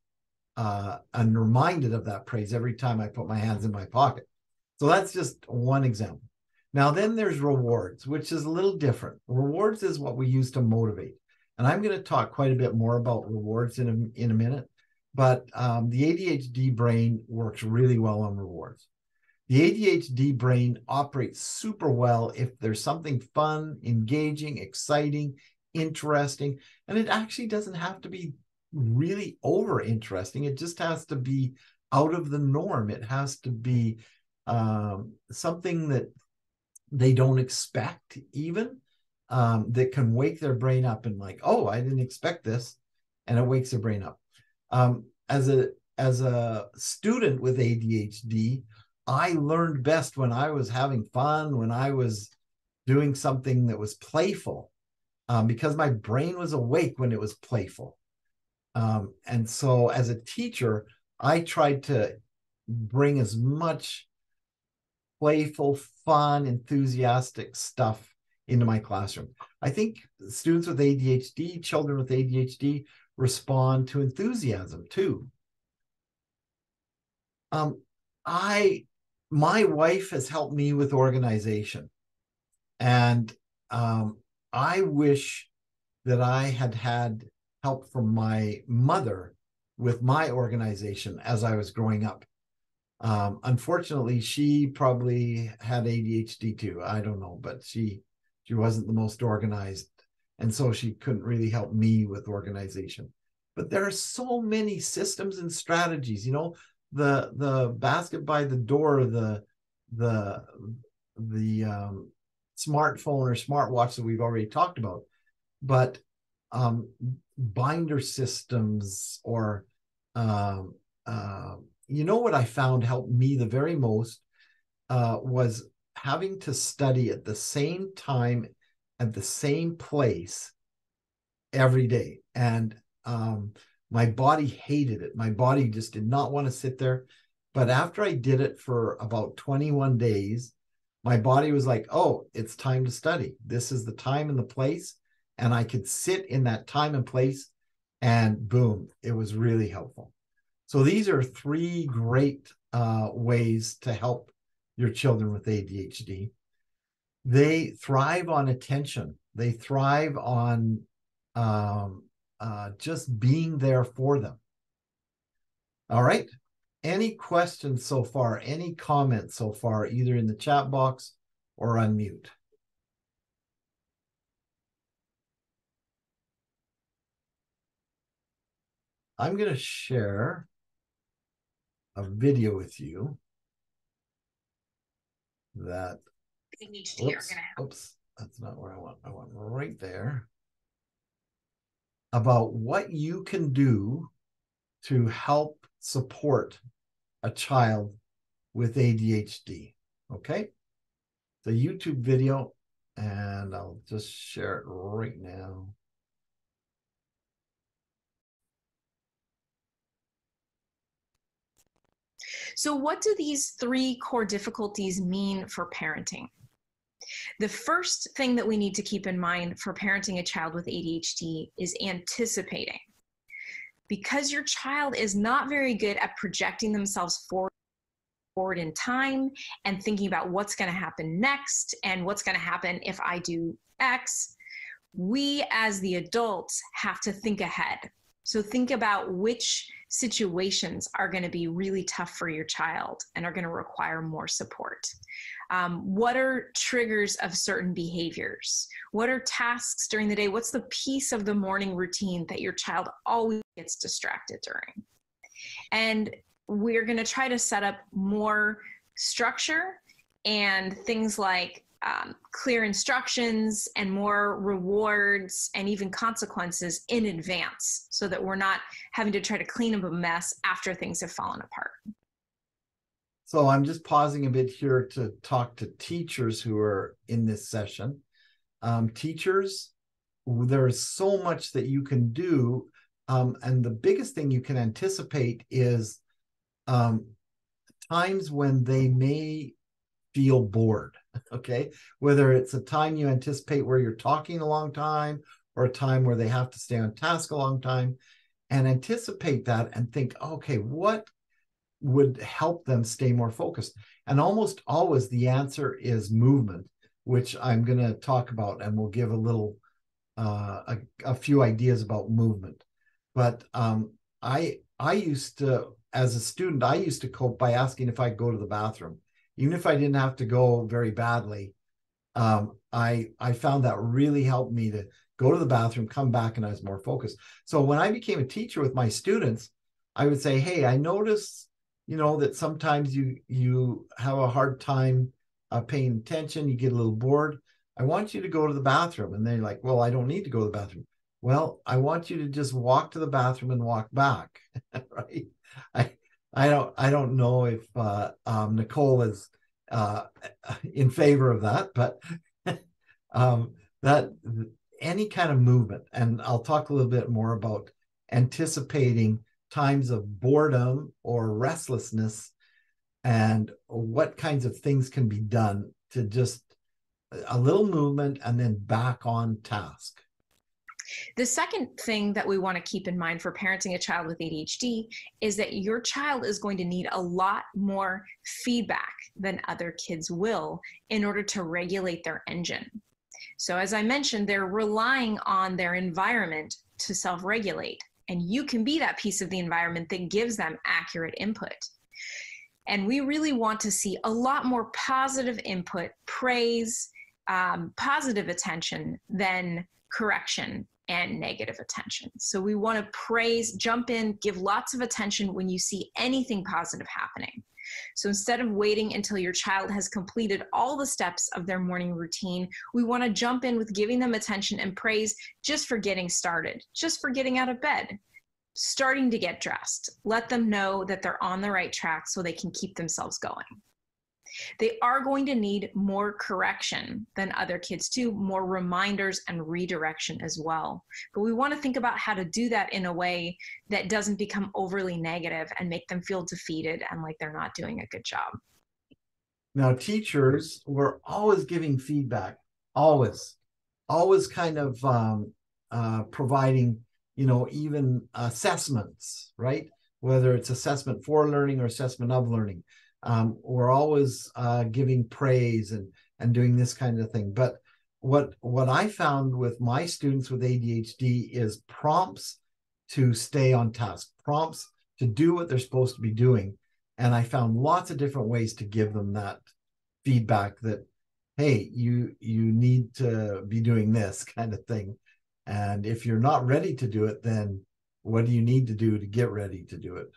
and reminded of that praise every time I put my hands in my pocket. So that's just one example. Now, then there's rewards, which is a little different. Rewards is what we use to motivate. And I'm going to talk quite a bit more about rewards in a minute. But the ADHD brain works really well on rewards. The ADHD brain operates super well if there's something fun, engaging, exciting, interesting, and it actually doesn't have to be really over interesting. It just has to be out of the norm. It has to be something that they don't expect, even that can wake their brain up and like, oh, I didn't expect this, and it wakes their brain up. As a student with ADHD, I learned best when I was having fun, when I was doing something that was playful, because my brain was awake when it was playful. And so as a teacher, I tried to bring as much playful, fun, enthusiastic stuff into my classroom. I think students with ADHD, children with ADHD, respond to enthusiasm too. My wife has helped me with organization, and I wish that I had had help from my mother with my organization as I was growing up. Unfortunately, she probably had ADHD too. I don't know, but she wasn't the most organized, and so she couldn't really help me with organization. But there are so many systems and strategies. You know, the basket by the door, the smartphone or smartwatch that we've already talked about, but binder systems, or you know, what I found helped me the very most was having to study at the same time at the same place every day. And my body hated it. My body just did not want to sit there. But after I did it for about 21 days, my body was like, oh, it's time to study. This is the time and the place. And I could sit in that time and place, and boom, it was really helpful. So these are 3 great ways to help your children with ADHD. They thrive on attention. They thrive on just being there for them. All right. Any questions so far? Any comments so far, either in the chat box or unmute? I'm going to share a video with you that, oops, that's not where I want. I want right there, about what you can do to help support a child with ADHD. Okay, the YouTube video, and I'll just share it right now. So what do these 3 core difficulties mean for parenting? The first thing that we need to keep in mind for parenting a child with ADHD is anticipating. Because your child is not very good at projecting themselves forward in time and thinking about what's going to happen next and what's going to happen if I do X, we as the adults have to think ahead. So think about which situations are going to be really tough for your child and are going to require more support. What are triggers of certain behaviors? What are tasks during the day? What's the piece of the morning routine that your child always gets distracted during? And we're going to try to set up more structure and things like clear instructions and more rewards and even consequences in advance, so that we're not having to try to clean up a mess after things have fallen apart. So I'm just pausing a bit here to talk to teachers who are in this session. Teachers, there's so much that you can do. And the biggest thing you can anticipate is times when they may feel bored, okay? Whether it's a time you anticipate where you're talking a long time, or a time where they have to stay on task a long time, and anticipate that and think, okay, what would help them stay more focused? And almost always the answer is movement, which I'm going to talk about, and we'll give a little, a few ideas about movement. But I used to, as a student, I used to cope by asking if I could go to the bathroom. even if I didn't have to go very badly, I found that really helped me to go to the bathroom, come back, and I was more focused. So when I became a teacher with my students, I would say, hey, I notice, that sometimes you have a hard time paying attention, you get a little bored. I want you to go to the bathroom. And they're like, well, I don't need to go to the bathroom. Well, I want you to just walk to the bathroom and walk back, right? I don't know if Nicole is in favor of that, but that any kind of movement, and I'll talk a little bit more about anticipating times of boredom or restlessness and what kinds of things can be done to just a little movement and then back on task. The second thing that we want to keep in mind for parenting a child with ADHD is that your child is going to need a lot more feedback than other kids will in order to regulate their engine. So as I mentioned, they're relying on their environment to self-regulate, and you can be that piece of the environment that gives them accurate input. And we really want to see a lot more positive input, praise, positive attention than correction and negative attention. So we want to praise, jump in, give lots of attention when you see anything positive happening. So instead of waiting until your child has completed all the steps of their morning routine, we want to jump in with giving them attention and praise just for getting started, just for getting out of bed, starting to get dressed. Let them know that they're on the right track so they can keep themselves going. They are going to need more correction than other kids do, more reminders and redirection as well. But we want to think about how to do that in a way that doesn't become overly negative and make them feel defeated and like they're not doing a good job. Now, teachers were always giving feedback, always kind of providing, even assessments, right? Whether it's assessment for learning or assessment of learning. We're always giving praise and doing this kind of thing. But what I found with my students with ADHD is prompts to stay on task, prompts to do what they're supposed to be doing. And I found lots of different ways to give them that feedback that, hey, you need to be doing this kind of thing. And if you're not ready to do it, then what do you need to do to get ready to do it?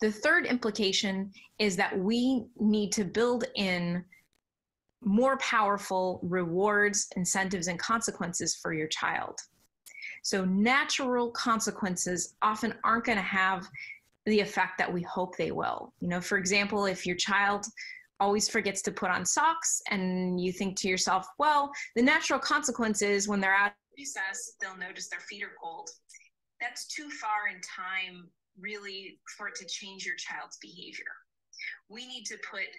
The third implication is that we need to build in more powerful rewards, incentives, and consequences for your child. So natural consequences often aren't going to have the effect that we hope they will. For example, if your child always forgets to put on socks and you think to yourself, well, the natural consequence is when they're out of recess, they'll notice their feet are cold. That's too far in time really for it to change your child's behavior. We need to put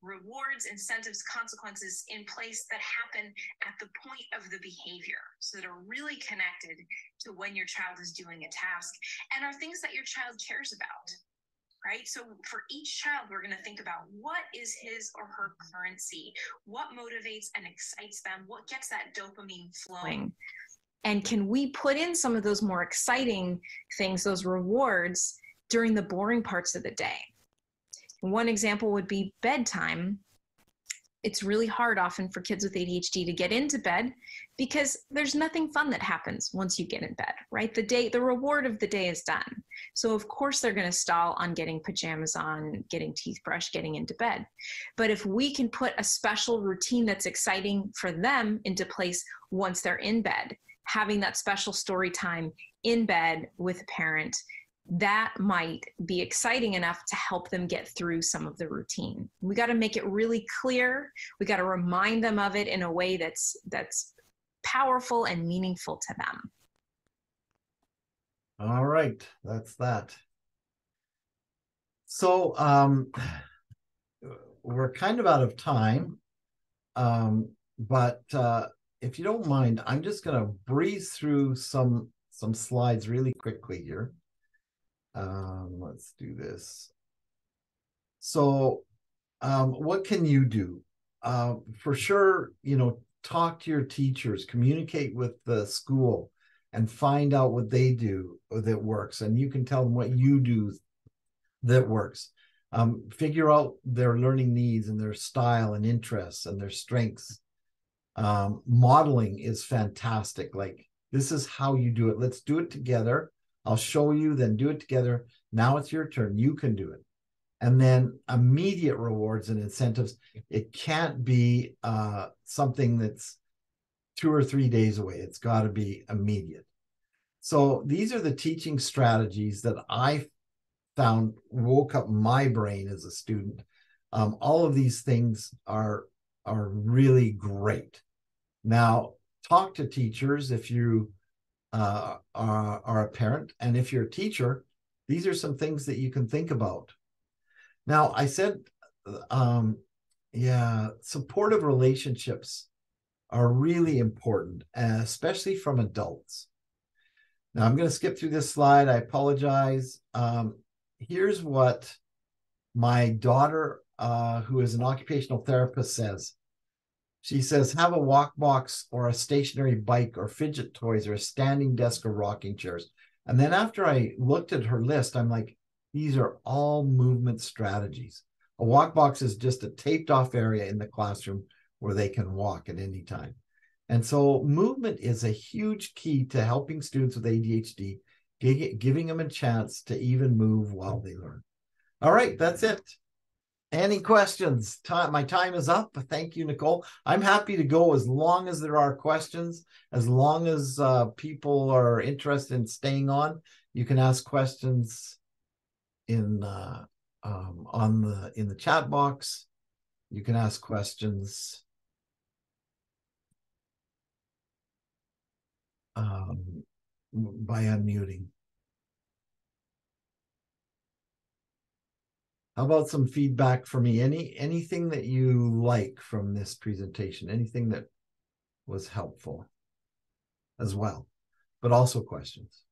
rewards, incentives, consequences in place that happen at the point of the behavior so that are really connected to when your child is doing a task and are things that your child cares about, right? So for each child, we're going to think about what is his or her currency, what motivates and excites them, what gets that dopamine flowing. And can we put in some of those more exciting things, those rewards, during the boring parts of the day? One example would be bedtime. It's really hard often for kids with ADHD to get into bed because there's nothing fun that happens once you get in bed, right? The reward of the day is done. So of course they're going to stall on getting pajamas on, getting teeth brushed, getting into bed. But if we can put a special routine that's exciting for them into place once they're in bed, having that special story time in bed with a parent, that might be exciting enough to help them get through some of the routine. We got to make it really clear. We got to remind them of it in a way that's powerful and meaningful to them. All right, that's that. So we're kind of out of time, but if you don't mind, I'm just going to breeze through some slides really quickly here. Let's do this. So what can you do? For sure, talk to your teachers, communicate with the school, and find out what they do that works. And you can tell them what you do that works. Figure out their learning needs and their style and interests and their strengths. Modeling is fantastic. Like, this is how you do it. Let's do it together. I'll show you, then do it together. Now it's your turn. You can do it. And then immediate rewards and incentives. It can't be something that's 2 or 3 days away. It's got to be immediate. So these are the teaching strategies that I found woke up my brain as a student. All of these things are really great. Now, talk to teachers if you are a parent, and if you're a teacher, these are some things that you can think about. Now, I said, supportive relationships are really important, especially from adults. Now, I'm going to skip through this slide. I apologize. Here's what my daughter, who is an occupational therapist, says. She says, have a walk box or a stationary bike or fidget toys or a standing desk or rocking chairs. And then after I looked at her list, I'm like, these are all movement strategies. A walk box is just a taped off area in the classroom where they can walk at any time. And so movement is a huge key to helping students with ADHD, giving them a chance to even move while they learn. All right, that's it. Any questions? My time is up. Thank you, Nicole. I'm happy to go as long as there are questions, as long as people are interested in staying on. You can ask questions in the chat box. You can ask questions by unmuting. How about some feedback for me? Anything that you like from this presentation? Anything that was helpful as well, but also questions?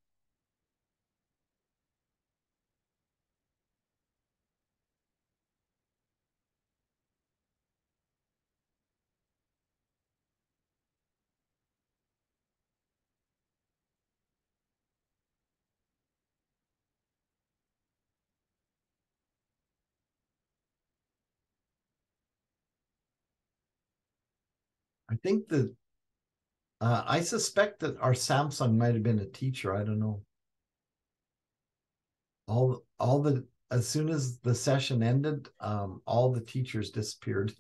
I think that I suspect that our Samsung might have been a teacher. I don't know. As soon as the session ended, all the teachers disappeared.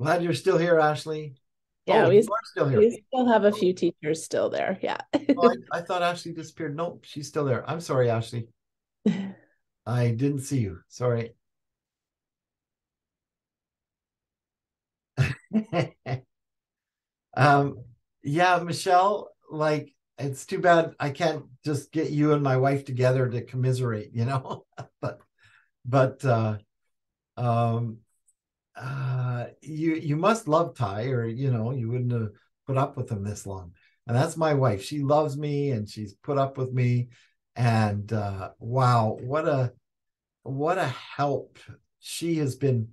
Glad you're still here, Ashley. Yeah, you are still here. We still have a few teachers still there. Yeah. Oh, I thought Ashley disappeared. No, she's still there. I'm sorry, Ashley. I didn't see you. Sorry. Yeah, Michelle, like, it's too bad I can't just get you and my wife together to commiserate, but you must love Ty, or you wouldn't have put up with him this long. And that's my wife. She loves me and she's put up with me. And wow, what a help she has been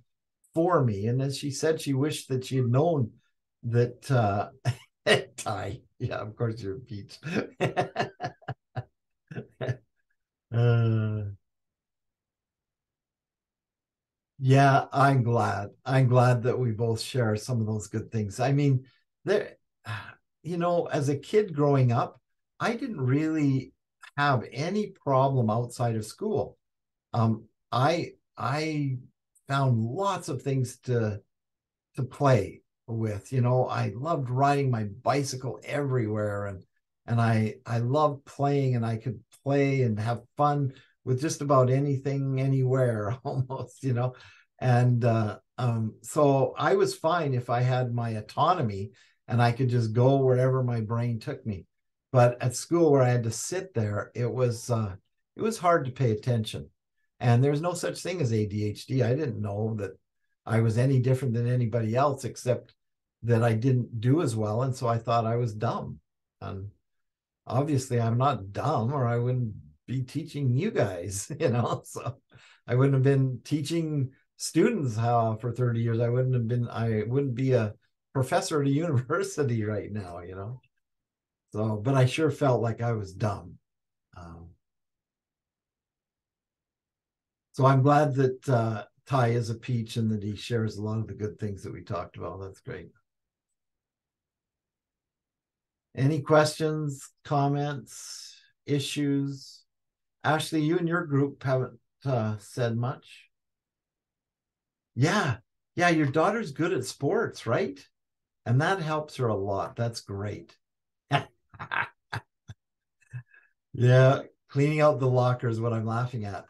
for me. And as she said, she wished that she had known that Ty. Yeah, of course you're Peach. Yeah, I'm glad. I'm glad that we both share some of those good things. I mean, there, as a kid growing up, I didn't really have any problem outside of school. I found lots of things to play with. I loved riding my bicycle everywhere, and I loved playing, and I could play and have fun with just about anything, anywhere, almost. And so I was fine if I had my autonomy and I could just go wherever my brain took me. But at school, where I had to sit there, it was hard to pay attention. And there's no such thing as ADHD. I didn't know that I was any different than anybody else, except that I didn't do as well. And so I thought I was dumb. And obviously I'm not dumb, or I wouldn't be teaching you guys, so I wouldn't have been teaching students for 30 years. I wouldn't be a professor at a university right now, you know. So, but I sure felt like I was dumb. So I'm glad that Ty is a peach and that he shares a lot of the good things that we talked about. That's great. Any questions, comments, issues? Ashley, you and your group haven't said much. Yeah, your daughter's good at sports, right? And that helps her a lot. That's great. Yeah, cleaning out the locker is what I'm laughing at.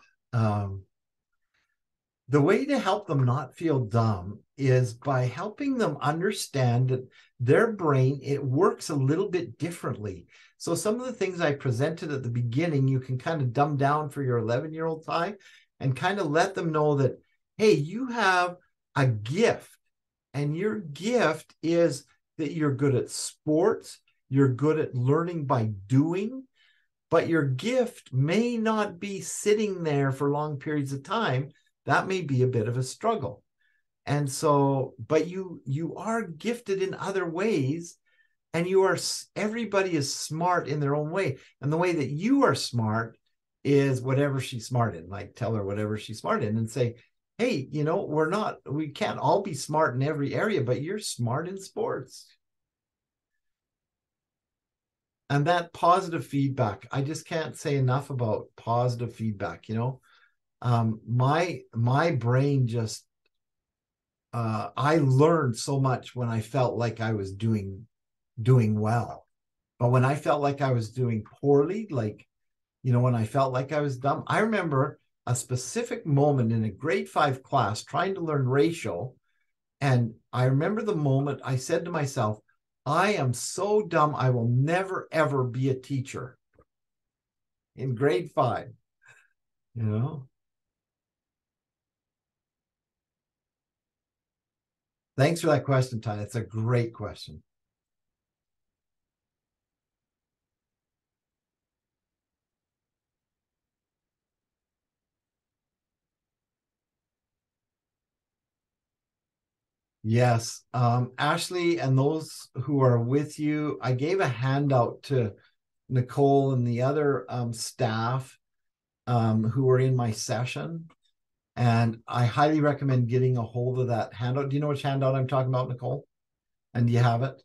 The way to help them not feel dumb is by helping them understand that their brain, it works a little bit differently. So some of the things I presented at the beginning, you can kind of dumb down for your 11-year-old Ty and kind of let them know that, hey, you have a gift, and your gift is that you're good at sports, you're good at learning by doing, but your gift may not be sitting there for long periods of time. That may be a bit of a struggle. And so, but you are gifted in other ways, and everybody is smart in their own way. And the way that you are smart is whatever she's smart in. Like, tell her whatever she's smart in and say, hey, you know, we can't all be smart in every area, but you're smart in sports. And that positive feedback, I just can't say enough about positive feedback, you know. My brain just I learned so much when I felt like I was doing well. But when I felt like I was doing poorly, like, you know, when I felt like I was dumb, I remember a specific moment in a grade 5 class trying to learn ratio. And I remember the moment I said to myself, I am so dumb, I will never, ever be a teacher. In grade 5, you know. Thanks for that question, Ty. It's a great question. Yes. Ashley and those who are with you, I gave a handout to Nicole and the other staff who were in my session. And I highly recommend getting a hold of that handout. Do you know which handout I'm talking about, Nicole? And do you have it?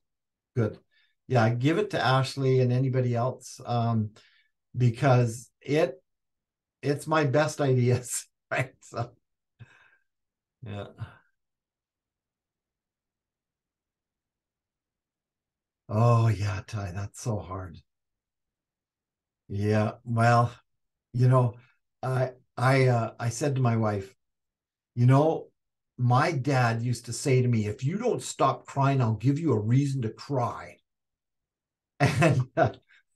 Good. Yeah, give it to Ashley and anybody else because it's my best ideas, right? So, yeah. Oh yeah, Ty, that's so hard. Yeah, well, you know, I said to my wife, you know, my dad used to say to me, if you don't stop crying, I'll give you a reason to cry. And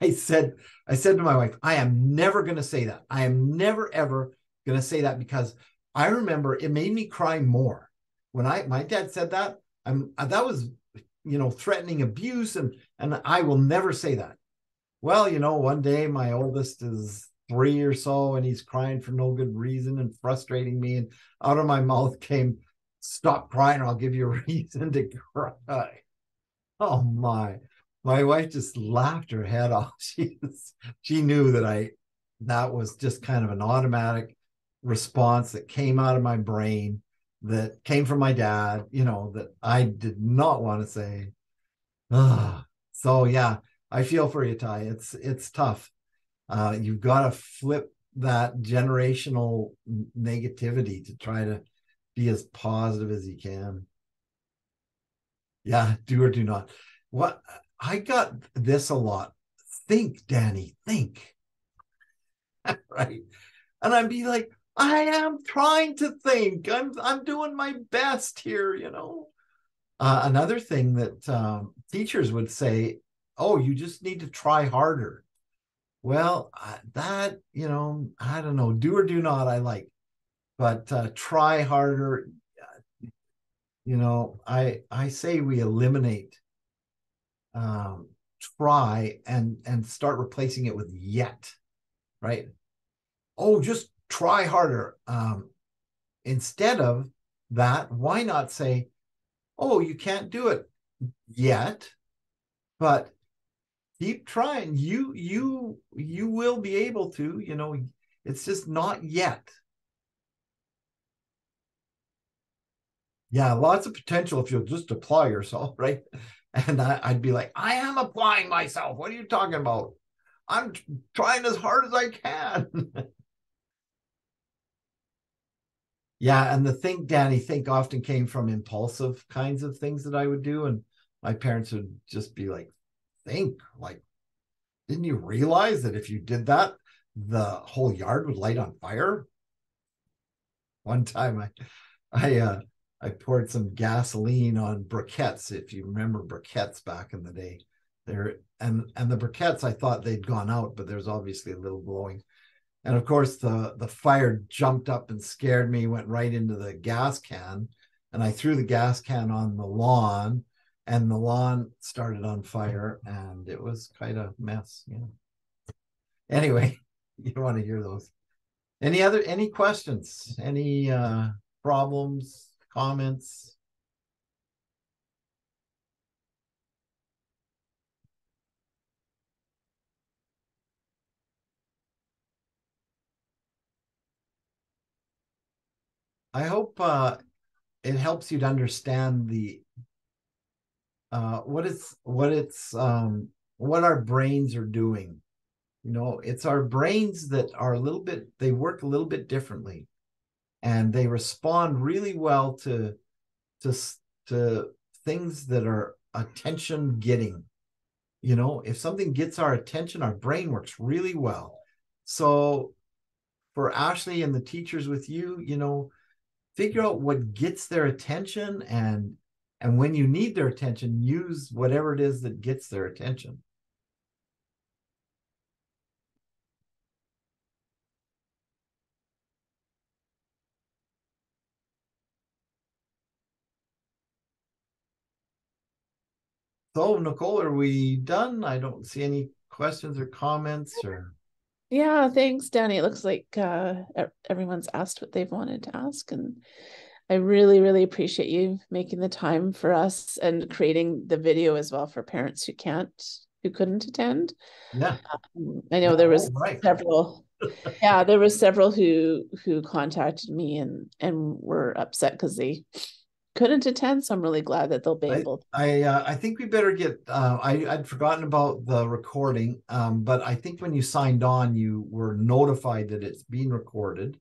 I said to my wife, I am never going to say that. I am never, ever going to say that because I remember it made me cry more. When my dad said that, that was, you know, threatening abuse, and I will never say that. Well, you know, one day my oldest is 3 or so, and he's crying for no good reason and frustrating me. And out of my mouth came, stop crying or I'll give you a reason to cry. Oh my wife just laughed her head off. She knew that was just kind of an automatic response that came out of my brain, that came from my dad, you know, that I did not want to say. So yeah, I feel for you, Ty. It's tough. You've got to flip that generational negativity to try to be as positive as you can. Yeah, do or do not. What I got this a lot. Think, Danny, think. Right. And I'd be like, I am trying to think. I'm doing my best here, you know. Another thing that teachers would say, oh, you just need to try harder. Well, that, you know, I don't know, do or do not, I like, but try harder. You know, I say we eliminate try and start replacing it with yet, right? Oh, just try harder. Instead of that, why not say, oh, you can't do it. yet, but keep trying. You will be able to, it's just not yet. Yeah, lots of potential if you'll just apply yourself, right? And I'd be like, I am applying myself. What are you talking about? I'm trying as hard as I can. Yeah, and the think often came from impulsive kinds of things that I would do. And my parents would just be like, like, didn't you realize that if you did that, the whole yard would light on fire? One time I poured some gasoline on briquettes, if you remember briquettes back in the day. And the briquettes, I thought they'd gone out, but there's obviously a little glowing. And of course, the fire jumped up and scared me, went right into the gas can. And I threw the gas can on the lawn, and the lawn started on fire, and it was quite a mess. Anyway, you want to hear those. Any questions? Any problems, comments? I hope it helps you to understand what our brains are doing. It's our brains that are they work a little bit differently, and they respond really well to things that are attention getting. If something gets our attention, our brain works really well. So for Ashley and the teachers with you, figure out what gets their attention, and when you need their attention, use whatever it is that gets their attention. So, Nicole, are we done? I don't see any questions or comments or. Yeah, thanks, Danny. It looks like everyone's asked what they've wanted to ask, and I really, really appreciate you making the time for us and creating the video as well for parents who couldn't attend. Yeah. I know there was right. several. Yeah, there was several who contacted me and were upset because they couldn't attend. So I'm really glad that they'll be able to. I think we better get. I'd forgotten about the recording, but I think when you signed on, you were notified that it's being recorded.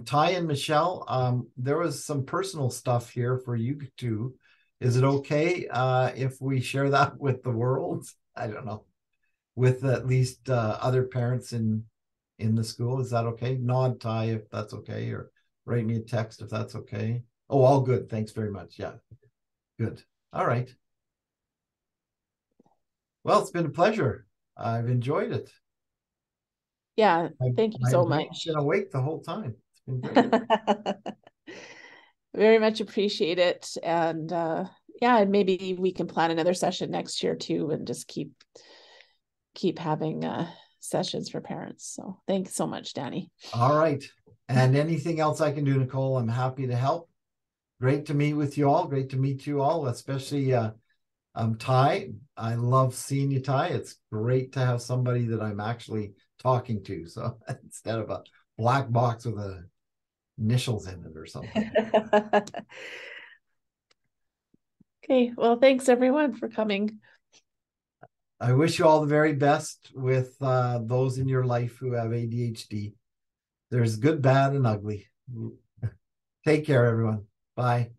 Ty and Michelle, there was some personal stuff here for you too. Is it okay if we share that with the world? I don't know, with at least other parents in the school. Is that okay? Nod, Ty, if that's okay, or write me a text if that's okay. Oh, all good. Thanks very much. Yeah, good. All right. Well, it's been a pleasure. I've enjoyed it. Yeah, thank you so much. I've been awake the whole time. It's been great. Very much appreciate it. And yeah, maybe we can plan another session next year too, and just keep having sessions for parents. So thanks so much, Danny. All right. And anything else I can do, Nicole, I'm happy to help. Great to meet with you all. Great to meet you all, especially Ty. I love seeing you, Ty. It's great to have somebody that I'm actually talking to. So instead of a black box with initials in it or something. Okay. Well, thanks everyone for coming. I wish you all the very best with those in your life who have ADHD. There's good, bad, and ugly. Take care, everyone. Bye.